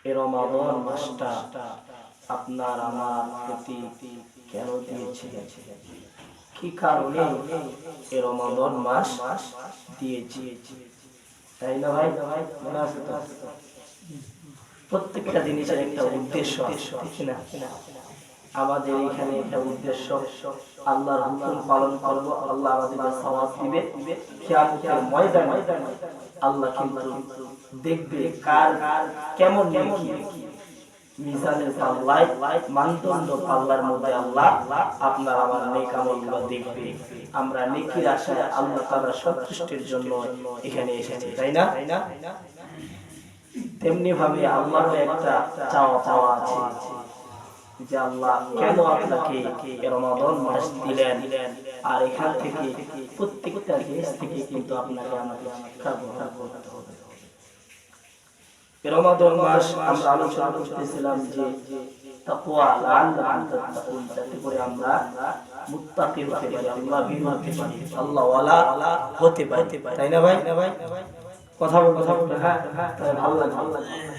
এই রমাদান মাসটা আপনার আমার প্রতি কেন দিয়েছে, কি কারণে এই রমাদান মাস দিয়েছে, তাই না ভাই? মনে আছে তো? প্রত্যেকটা জিনিসের একটা উদ্দেশ্য আছে, ঠিক না? আমাদের এখানে একটা উদ্দেশ্য, আল্লাহর হুকুম পালন করব, আল্লাহ আমাদেরকে সওয়াব দিবে। কিয়ামতের ময়দানে আল্লাহ কিন্তু দেখবে কার কেমন নেকি, মিজানের পাল্লায়, মানদণ্ড পাল্লার মধ্যে আল্লাহ আপনার আমার নেক আমলগুলো দেখবে। আমরা নেকির আশায় আল্লাহ তাআলার সন্তুষ্টির জন্য এখানে এসেছি, তাই না? তেমনি ভাবে আল্লাহর একটা চাওয়া পাওয়া আছে যে আল্লাহ কেন আপনাকে রমাদান মাস দিলেন, আর এখান থেকে প্রত্যেকটা জিনিস থেকে কিন্তু আপনাকে আমাকে শিক্ষা গ্রহণ করতে হবে। রমাদান মাস আমরা আলোচনা করতেছিলাম যে তাকওয়া, লাআল্লাকুম তাত্তাকুন, যাতে করে আমরা মুত্তাকি হতে পারি, আল্লাহ ভীরু হতে পারি, আল্লাহ ওয়ালা হতে পারি, তাই না ভাই? কথা বলবো, হ্যাঁ, ভালো লাগে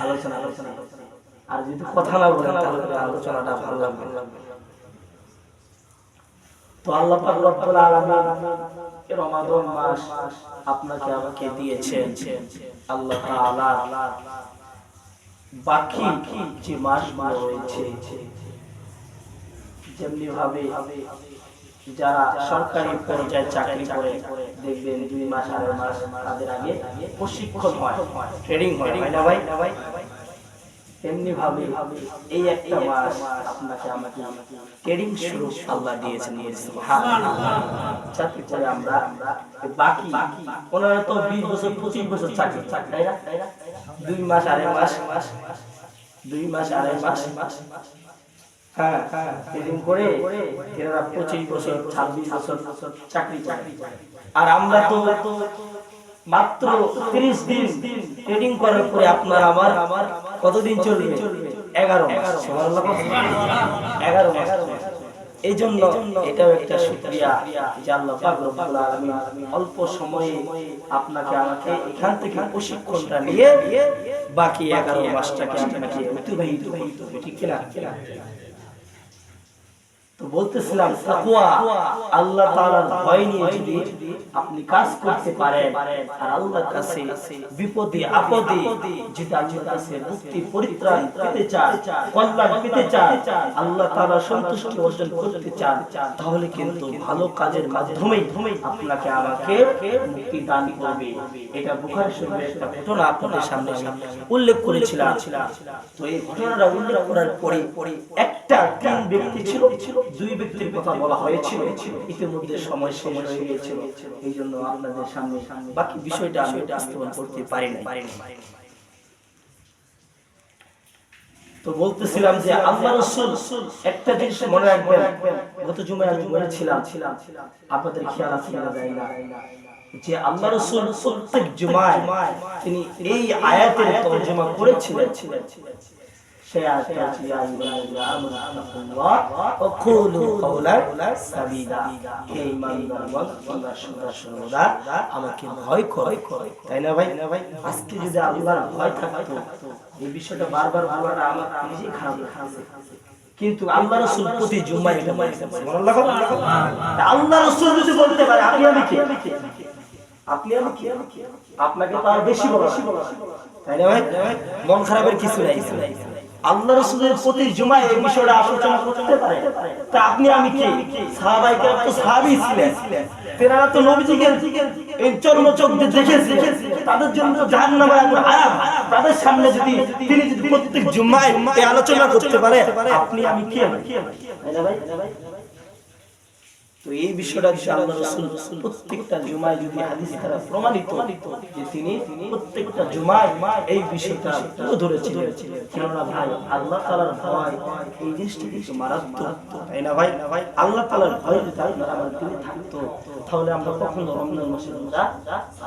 আলোচনা। আর যদি কথা না বলেন তাহলে আলোচনাটা ভালো লাগবে। তো আল্লাহ পাক রব্বুল আলামিন এই রমাদান মাস আপনাকে আমাকে দিয়েছেন। আল্লাহ তাআলা বাকি যে মাসগুলো রয়েছে, যেমনি ভাবে যারা সরকারি পর্যায়ে চাকরি করে দেখবেন 2 মাস 2.5 মাস তাদের আগে প্রশিক্ষণ হয়, ট্রেনিং হয়, না ভাই? তেমনি ভাবে এই একটা মাস আপনাকে আমাকে ট্রেনিং শুরু আল্লাহ দিয়েছেন, সুবহানাল্লাহ, যাতে করে আমরা বাকি ওনারা তো 20 বছর 25 বছর চাকরি, তাই না? 2 মাস 2.5 মাস 2 মাস 2.5 মাস হ্যাঁ ট্রেনিং করে এরা 25 বছর 26 বছর চাকরি করে। আর আমরা তো মাত্র 30 দিন ট্রেনিং করার পরে আপনার আমার কতদিন চলবে? 11 মাস। সুবহানাল্লাহ, 11 মাস। এই জন্য এটাও একটা শুকরিয়া যে আল্লাহ পাক রব্বুল আলামিন অল্প সময়ে আপনাকে আমাকে এখান থেকে প্রশিক্ষণটা নিয়ে বাকি 11 মাসটাকে আপনাকে অতিবাহিত করতে হবে, ঠিক না? তো বলতেছিলাম তাকওয়া, আল্লাহ তাআলার ভয় নিয়ে যদি আপনি কাজ করতে পারেন আর আল্লাহর কাছে বিপদে আপদে যদি আল্লাহর কাছে মুক্তি পরিত্রাণ পেতে চান, কল্যাণ পেতে চান, আল্লাহ তাআলার সন্তুষ্টি অর্জন করতে চান, তাহলে কিন্তু ভালো কাজের মাধ্যমেই আপনাকে আমাকে মুক্তি দান করবে। এটা বুখারী শরীফের একটা ঘটনা আপনাদের সামনে আমি উল্লেখ করেছিলাম। তো এই ঘটনাটা উল্লেখ করার পরে একটা 3 ব্যক্তি ছিল, 2 ব্যক্তির কথা বলা হয়েছিল, ইতিমধ্যে সময় শেষ হয়ে গিয়েছিল, এই জন্য আপনাদের সামনে বাকি বিষয়টা আমি উপস্থাপন করতে পারি না। তো বলতেছিলাম যে আল্লাহ রাসূল একটা জিনিস মনে রাখবেন, গত জুমায় আমি বলেছিলাম, আপনাদের খেয়াল আছে না জানি না, যে আল্লাহ রাসূল প্রত্যেক জুমায় তিনি এই আয়াতের তরজমা করেছিলেন। সে আয়াতটা হচ্ছে ইয়া আইয়ুহাল্লাযীনা আমানু তাকুল্লাহ ওয়া কুলু কাওলান সাদীদা, হে ঈমানদারগণ তোমরা সদা আমাকে ভয় করো, তাই না ভাই? আজকে যদি আল্লাহর ভয় থাকতো, এই বিষয়টা বারবার বলাটা আমার নিজেই খারাপ লাগছে, কিন্তু আল্লাহ রাসূল প্রতি জুমায় এটা বলতেন। সুবহানাল্লাহ। আল্লাহ রাসূল যদি বলতে পারে, আপনি আমি কি? আপনাকে তো আর বেশি বলা, তাই না ভাই? মন খারাপের কিছু নাই। আল্লাহ রাসূলের প্রতি জুমায় এই বিষয়টা আলোচনা করতে পারে, তা আপনি আমি কি? সাহাবায়ে কেরাম তো সাহাবী ছিলেন, তারা তো নবীজিকে এই চর্মচোখ দিয়ে দেখেছে, তাদের জন্য জাহান্নামের আগুন হারাম। তাদের সামনে যদি তিনি প্রত্যেক জুমায় এই আলোচনা করতে পারে, আপনি আমি কি? তাই না ভাই? তো এই বিষয়টা আল্লাহ রাসূল প্রত্যেকটা জুমায় যদি হাদিস দ্বারা প্রমাণিত যে তিনি প্রত্যেকটা জুমায় এই বিষয়টা তুলে ধরেছিলেন। কেননা ভাই আল্লাহ তাআলার ভয় এই জিনিসটা কিন্তু মারাত্মক, তাই না ভাই? আল্লাহ তাআলার ভয় যদি আপনার আমার দিলে থাকতো, তাহলে আমরা কখনো রমজান মাসে রোজা